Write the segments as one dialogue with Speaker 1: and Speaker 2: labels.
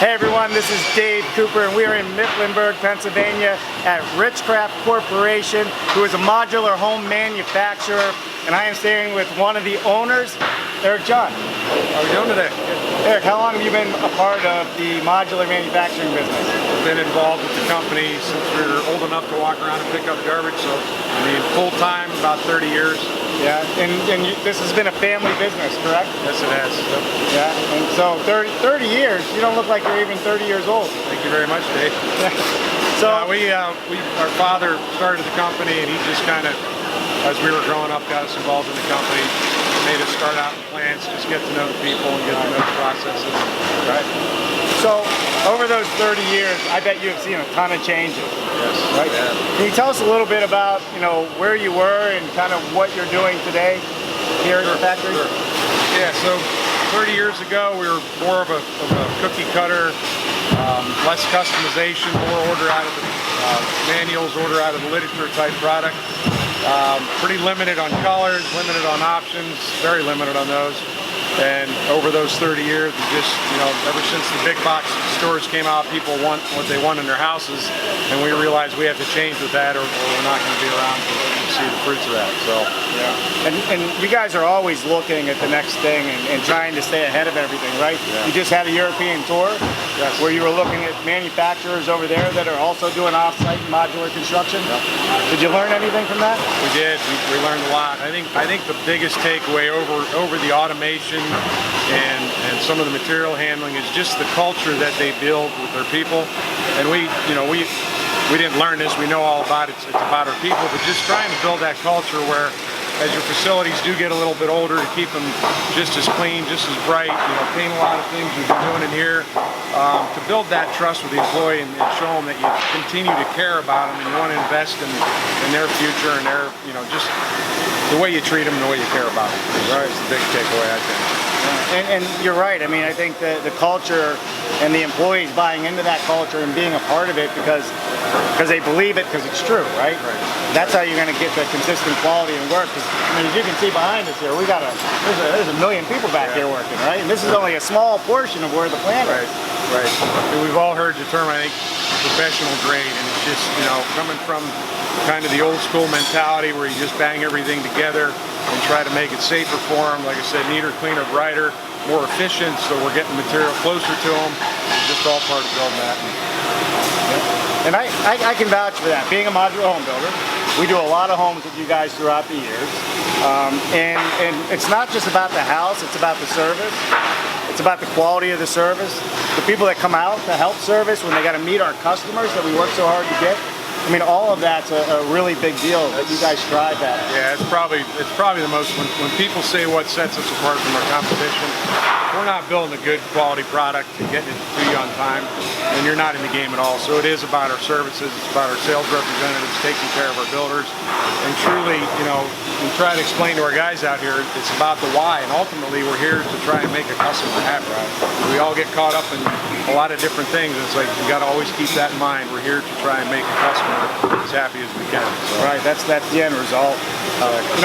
Speaker 1: Hey everyone, this is Dave Cooper and we are in Mifflinburg, Pennsylvania at Ritz-Craft Corporation, who is a modular home manufacturer, and I am staying with one of the owners, Eric John.
Speaker 2: How are we doing today?
Speaker 1: Eric, how long have you been a part of the modular manufacturing business?
Speaker 2: I've been involved with the company since we were old enough to walk around and pick up garbage, so full-time, about 30 years.
Speaker 1: Yeah, and this has been a family business, correct?
Speaker 2: Yes, it has. Yep.
Speaker 1: Yeah, and so 30 years, you don't look like you're even 30 years old.
Speaker 2: Thank you very much, Dave.
Speaker 1: So
Speaker 2: our father started the company, and he just kind of, as we were growing up, got us involved in the company, made us start out in plants, just get to know the people and get to know the processes.
Speaker 1: Right. So over those 30 years, I bet you have seen a ton of changes.
Speaker 2: Yes.
Speaker 1: Right.
Speaker 2: Yeah.
Speaker 1: Can you tell us a little bit about where you were and kind of what you're doing today here at the factory?
Speaker 2: Sure. Yeah. So 30 years ago, we were more of a cookie cutter, less customization, more order out of the manuals, order out of the literature type product. Pretty limited on colors, limited on options, very limited on those. And over those 30 years, we just, ever since the big box stores came out, people want what they want in their houses, and we realized we have to change with that, or we're not going to be around to see the fruits of that. So,
Speaker 1: yeah. And you guys are always looking at the next thing and trying to stay ahead of everything, right?
Speaker 2: Yeah.
Speaker 1: You just had a European tour,
Speaker 2: yes,
Speaker 1: where you were looking at manufacturers over there that are also doing off-site modular construction.
Speaker 2: Yep.
Speaker 1: Did you learn anything from that?
Speaker 2: We did. We learned a lot. I think the biggest takeaway over the automation and some of the material handling is just the culture that they build with their people. And we didn't learn this. We know all about it. It's about our people, but just trying to build that culture where, as your facilities do get a little bit older, to keep them just as clean, just as bright, paint a lot of things we've been doing in here, to build that trust with the employee and show them that you continue to care about them and you want to invest in their future and their, just the way you treat them and the way you care about them. Right. It's the big takeaway, I think.
Speaker 1: And you're right. I mean, I think the culture and the employees buying into that culture and being a part of it because they believe it because it's true, right?
Speaker 2: Right.
Speaker 1: That's how you're going to get the consistent quality and work. Because, as you can see behind us here, there's a million people back here working, right? And this is only a small portion of where the plant is.
Speaker 2: Right. And we've all heard the term, I think, professional grade, and it's just, coming from kind of the old school mentality where you just bang everything together and try to make it safer for them. Like I said, neater, cleaner, brighter, more efficient, so we're getting material closer to them. It's just all part of building that.
Speaker 1: And I can vouch for that. Being a modular home builder, we do a lot of homes with you guys throughout the years. And it's not just about the house, it's about the service. It's about the quality of the service. The people that come out to help service when they got to meet our customers that we work so hard to get. I mean, all of that's a really big deal that you guys strive at.
Speaker 2: Yeah, it's probably the most, when people say what sets us apart from our competition, we're not building a good quality product and getting it to you on time, and you're not in the game at all. So it is about our services, it's about our sales representatives taking care of our builders, and truly, we try to explain to our guys out here, it's about the why, and ultimately we're here to try and make a customer happy. We all get caught up in a lot of different things, and it's like, you got to always keep that in mind. We're here to try and make a customer as happy as we can. So.
Speaker 1: Right, that's the end result.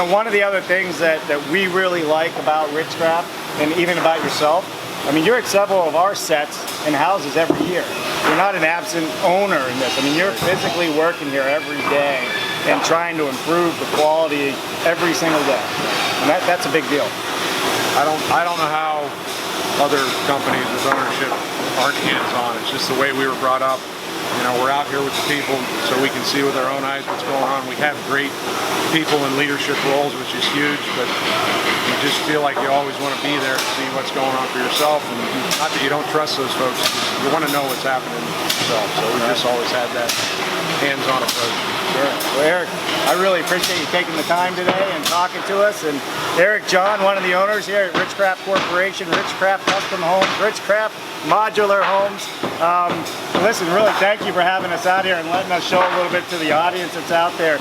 Speaker 1: One of the other things that we really like about Ritz-Craft, and even about yourself, I mean, you're at several of our sets and houses every year. You're not an absent owner in this. I mean, you're physically working here every day and trying to improve the quality every single day. And that's a big deal.
Speaker 2: I don't know how other companies with ownership aren't hands-on. It's just the way we were brought up. We're out here with the people so we can see with our own eyes what's going on. We have great people in leadership roles, which is huge, but you just feel like you always want to be there to see what's going on for yourself. And not that you don't trust those folks, you want to know what's happening yourself. So we just always had that hands-on approach.
Speaker 1: Sure. Well, Eric, I really appreciate you taking the time today and talking to us. And Eric John, one of the owners here at Ritz-Craft Corporation, Ritz-Craft Custom Homes, Ritz-Craft Modular Homes. Listen, really thank you for having us out here and letting us show a little bit to the audience that's out there